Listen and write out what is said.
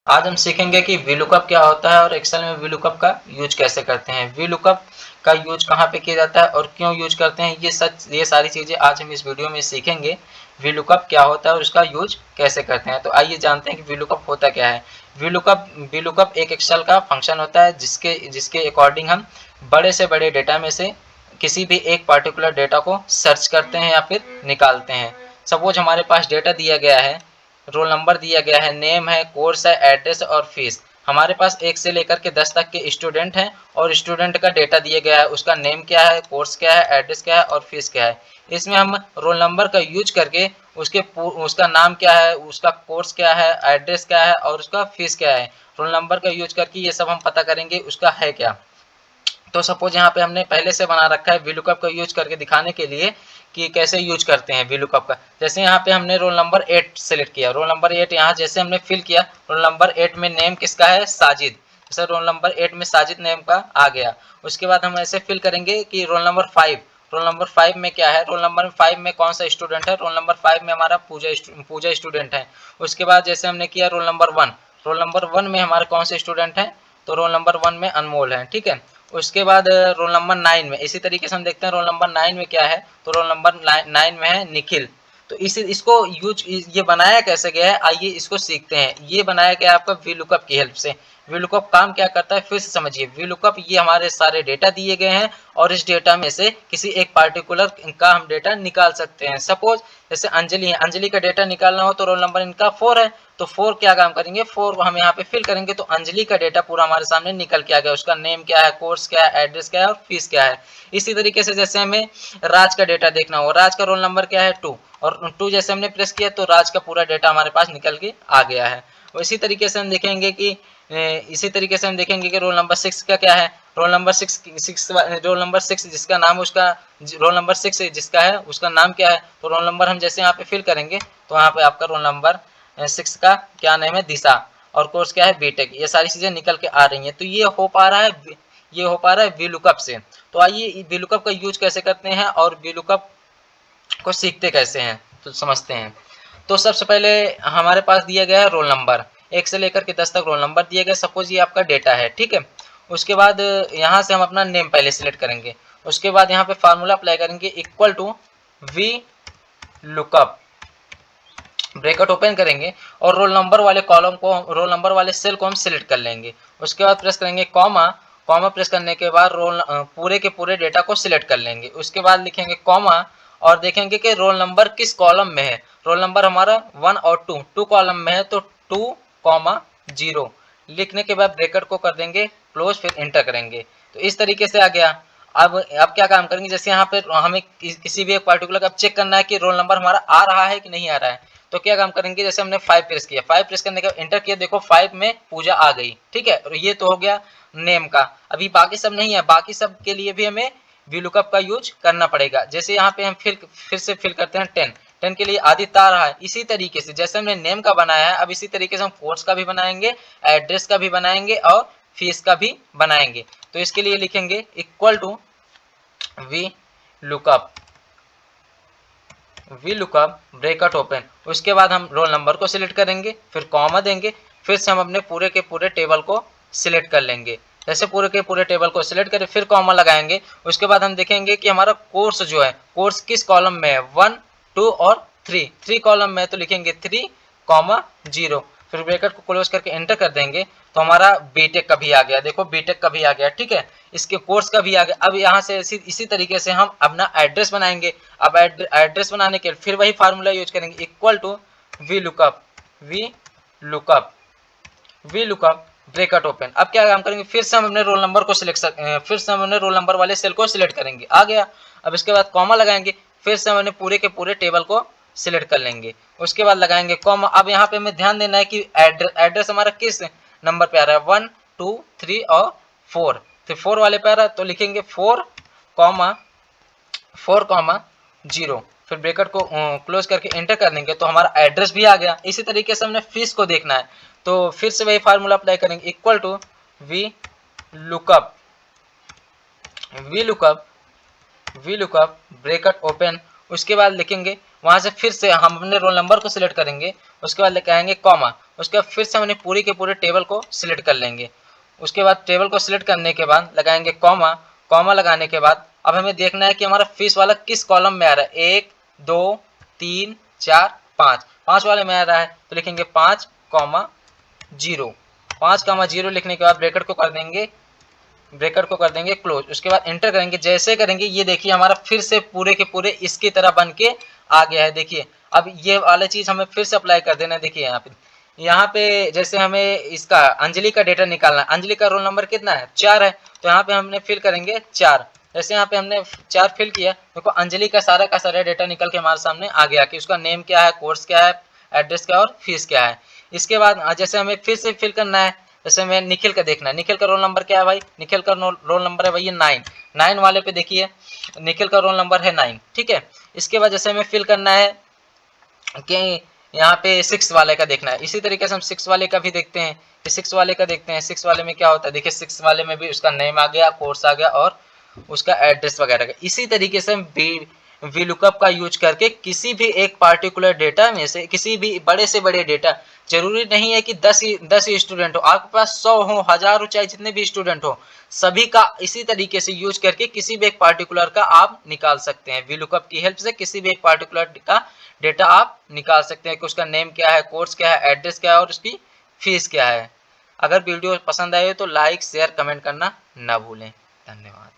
आज हम सीखेंगे कि वीलुकअप क्या होता है और एक्सेल में वीलुकअप का यूज कैसे करते हैं। वीलुकअप का यूज कहाँ पे किया जाता है और क्यों यूज करते हैं, ये सारी चीजें आज हम इस वीडियो में सीखेंगे। वीलुकअप क्या होता है और उसका यूज कैसे करते हैं। तो आइए जानते हैं कि वीलुकअप होता क्या है। वीलुकअप वीलुकअप एक एक्सेल का फंक्शन होता है जिसके जिसके अकॉर्डिंग हम बड़े से बड़े डेटा में से किसी भी एक पर्टिकुलर डेटा को सर्च करते हैं या फिर निकालते हैं। सपोज हमारे पास डेटा दिया गया है, रोल नंबर दिया गया है, नेम है, कोर्स है, एड्रेस और फीस। हमारे पास 1 से लेकर के 10 तक के स्टूडेंट हैं और स्टूडेंट का डेटा दिया गया है, उसका नेम क्या है, कोर्स क्या है, एड्रेस क्या है और फीस क्या है। इसमें हम रोल नंबर का यूज करके उसका नाम क्या है, उसका कोर्स क्या है, एड्रेस क्या है और उसका फीस क्या है, रोल नंबर का यूज करके ये सब हम पता करेंगे उसका है क्या। तो सपोज यहाँ पे हमने पहले से बना रखा है वीलुकअप का यूज करके दिखाने के लिए कि कैसे यूज करते हैं वीलुकअप का। जैसे यहाँ पे हमने रोल नंबर 8 सेलेक्ट किया, रोल नंबर 8 यहाँ जैसे हमने फिल किया, रोल नंबर 8 में नेम किसका है, साजिद। जैसे रोल नंबर 8 में साजिद नेम का आ गया। उसके बाद हम ऐसे फिल करेंगे कि रोल नंबर 5, रोल नंबर 5 में क्या है, रोल नंबर 5 में कौन सा स्टूडेंट है, रोल नंबर 5 में हमारा पूजा स्टूडेंट है। उसके बाद जैसे हमने किया रोल नंबर 1, रोल नंबर 1 में हमारे कौन से स्टूडेंट है, तो रोल नंबर 1 में अनमोल है, ठीक है। उसके बाद रोल नंबर 9 में इसी तरीके से हम देखते हैं रोल नंबर 9 में क्या है, तो रोल नंबर 9 में है निखिल। तो इसको ये बनाया कैसे गया है, आइए इसको सीखते हैं। ये बनाया गया है आपका वीलुकअप की हेल्प से। वीलुकअप काम क्या करता है फिर से समझिए। वीलुकअप ये हमारे सारे डेटा दिए गए हैं और इस डेटा में से किसी एक पार्टिकुलर का हम डेटा निकाल सकते हैं। सपोज जैसे अंजलि है, अंजलि का डेटा निकालना हो तो रोल नंबर इनका 4 है, तो 4 क्या काम करेंगे, 4 हम यहाँ पे फिल करेंगे तो अंजलि का डेटा पूरा हमारे सामने निकल के आ गया। उसका नेम क्या है, कोर्स क्या है, एड्रेस क्या है और फीस क्या है। इसी तरीके से जैसे हमें राज का डेटा देखना हो, राज का रोल नंबर क्या है 2, और 2 जैसे हमने प्रेस किया तो राज का पूरा डेटा हमारे पास निकल के आ गया है। और इसी तरीके से हम देखेंगे कि रोल नंबर 6 का क्या है, रोल नंबर 6 जिसका नाम उसका रोल नंबर 6 जिसका है उसका नाम क्या है, तो रोल नंबर हम जैसे यहाँ पे फिल करेंगे तो यहाँ पे आपका रोल नंबर 6 का क्या नेम है, दिशा, और कोर्स क्या है, बीटेक। ये सारी चीजें निकल के आ रही हैं। तो ये हो पा रहा है वीलुकअप से। तो आइए वीलुकअप का यूज कैसे करते हैं और वीलुकअप को सीखते कैसे हैं तो समझते हैं। तो सबसे पहले हमारे पास दिया गया है रोल नंबर, 1 से लेकर के 10 तक रोल नंबर दिए गए। सपोज ये आपका डेटा है, ठीक है। उसके बाद यहाँ से हम अपना नेम पहले सिलेक्ट करेंगे। उसके बाद यहाँ पे फार्मूला अप्लाई करेंगे, equal to V lookup, bracket open करेंगे और रोल नंबर वाले कॉलम को, रोल नंबर वाले सेल को हम सिलेक्ट कर लेंगे। उसके बाद प्रेस करेंगे कॉमा, कॉमा प्रेस करने के बाद पूरे के पूरे डेटा को सिलेक्ट कर लेंगे। उसके बाद लिखेंगे कॉमा और देखेंगे कि रोल नंबर किस कॉलम में है। रोल नंबर हमारा 1 और 2 कॉलम में है, तो 2,0 लिखने के बाद ब्रैकेट को कर देंगे क्लोज, फिर एंटर करेंगे। तो इस तरीके से आ गया। अब क्या काम करेंगे, जैसे यहाँ पे हमें किसी भी एक पर्टिकुलर अब चेक करना है कि रोल नंबर हमारा आ रहा है कि नहीं आ रहा है, तो क्या काम करेंगे, जैसे हमने 5 प्रेस किया, 5 प्रेस करने के बाद एंटर किया, देखो 5 में पूजा आ गई, ठीक है। और ये तो हो गया नेम का। अभी बाकी सब नहीं है, बाकी सब के लिए भी हमें वीलुकअप का यूज करना पड़ेगा। जैसे यहाँ पे हम फिर से फिल करते हैं 10, 10 के लिए आदित्य आ रहा है। इसी तरीके से जैसे हमने नेम का बनाया है, अब इसी तरीके से हम कोर्स का भी बनाएंगे, एड्रेस का भी बनाएंगे और फीस का भी बनाएंगे। तो इसके लिए लिखेंगे equal to V lookup bracket open. उसके बाद हम रोल नंबर को सिलेक्ट करेंगे, फिर कॉमा देंगे, फिर से हम अपने पूरे के पूरे टेबल को सिलेक्ट कर लेंगे। जैसे पूरे के पूरे टेबल को सिलेक्ट करें, फिर कॉमा लगाएंगे। उसके बाद हम देखेंगे कि हमारा कोर्स जो है, कोर्स किस कॉलम में है, 1, 2 और 3 कॉलम में है, तो लिखेंगे 3,0। फिर ब्रैकेट को क्लोज करके एंटर कर देंगे तो हमारा बीटेक का भी आ गया, देखो बीटेक का भी आ गया, ठीक है। इसके कोर्स का भी आ गया। अब यहाँ से इसी तरीके से हम अपना एड्रेस बनाएंगे। अब एड्रेस बनाने के लिए फिर वही फार्मूला यूज करेंगे, equal to V lookup bracket open. अब क्या काम करेंगे, फिर से हम अपने रोल नंबर को फिर से हम अपने रोल नंबर वाले सेल को सिलेक्ट करेंगे, आ गया। अब इसके बाद कॉमा लगाएंगे, फिर से हम अपने पूरे के पूरे टेबल को सिलेक्ट कर लेंगे। उसके बाद लगाएंगे कॉमा। अब यहाँ पे हमें ध्यान देना है कि एड्रेस हमारा किस नंबर पे आ रहा है, 1, 2, 3 और 4, तो 4 वाले पे आ रहा है, तो लिखेंगे 4,0। फिर ब्रैकेट को क्लोज करके एंटर कर देंगे तो हमारा एड्रेस भी आ गया। इसी तरीके से हमने फीस को देखना है, तो फिर से वही फार्मूला अप्लाई करेंगे, equal to V lookup bracket open. उसके बाद लिखेंगे, वहां से फिर से हम अपने रोल नंबर को सिलेक्ट करेंगे। उसके बाद लेके आएंगे कॉमा। उसके बाद फिर से हमने पूरी के पूरे टेबल को सिलेक्ट कर लेंगे। उसके बाद टेबल को सिलेक्ट करने के बाद लगाएंगे कॉमा। कॉमा लगाने के बाद अब हमें देखना है कि हमारा फीस वाला किस कॉलम में आ रहा है। 1 2 3 4 5, 5 वाले में आ रहा है तो लिखेंगे 5,0। 5,0 लिखने के बाद ब्रैकेट को कर देंगे क्लोज। उसके बाद एंटर करेंगे। जैसे करेंगे ये देखिए हमारा फिर से पूरे के पूरे इसकी तरह बन के आ गया है। देखिए अब ये वाला चीज हमें फिर से अप्लाई कर देना है। देखिए यहाँ पे जैसे हमें इसका अंजलि का डेटा निकालना है। अंजलि का रोल नंबर कितना है, 4 है, तो यहाँ पे हमने फिल करेंगे 4। जैसे यहाँ पे हमने 4 फिल किया, देखो अंजलि का सारा डेटा निकल के हमारे सामने आ गया कि उसका नेम क्या है, कोर्स क्या है, एड्रेस क्या है और फीस क्या है। इसके बाद जैसे हमें फिर से फिल करना है, जैसे हमें निखिल का देखना है। निखिल का रोल नंबर क्या है भाई, निखिल का रोल नंबर है भैया 9। 9 वाले पे देखिए निखिल का रोल नंबर है 9, ठीक है। इसके बाद जैसे हमें फिल करना है कि यहाँ पे 6 वाले का देखना है। इसी तरीके से हम 6 वाले का भी देखते हैं कि 6 वाले का देखते हैं। 6 वाले में क्या होता है, देखिए 6 वाले में भी उसका नेम आ गया, कोर्स आ गया और उसका एड्रेस वगैरह का। इसी तरीके से हम वी लुकअप का यूज करके किसी भी एक पार्टिकुलर डेटा में से किसी भी बड़े से बड़े डेटा, जरूरी नहीं है कि 10 ही स्टूडेंट हो, आपके पास 100 हो, 1000 हो, चाहे जितने भी स्टूडेंट हो, सभी का इसी तरीके से यूज करके किसी भी एक पार्टिकुलर का आप निकाल सकते हैं। वी लुकअप की हेल्प से किसी भी एक पार्टिकुलर का डेटा आप निकाल सकते हैं कि उसका नेम क्या है, कोर्स क्या है, एड्रेस क्या है और उसकी फीस क्या है। अगर वीडियो पसंद आए तो लाइक शेयर कमेंट करना ना भूलें। धन्यवाद।